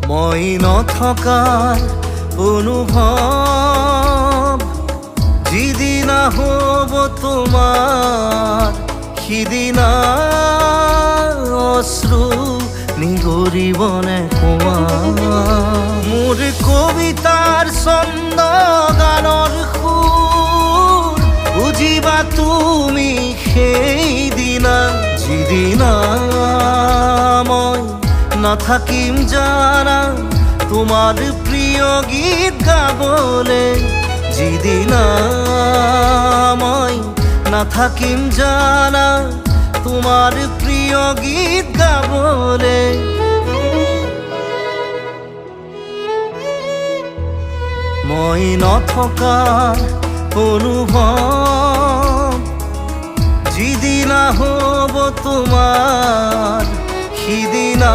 মই নথকাৰ অনুভৱ যিদিনা হ'ব তোমাৰ সিদিনা অশ্ৰু নিগৰিবনে কোৱা মোৰ কবিতাৰ ছন্দ গানৰ সুৰ বুজিবা তুমি সেইদিনা যিদিনা মই নাথাকিম জানা তোমাৰ প্ৰিয় গীত গাবলে যিদিনা মই নাথাকিম জানা তোমাৰ প্ৰিয় গীত গাবলে মই নথকাৰ অনুভৱ যিদিনা হ'ব তোমাৰ সিদিনা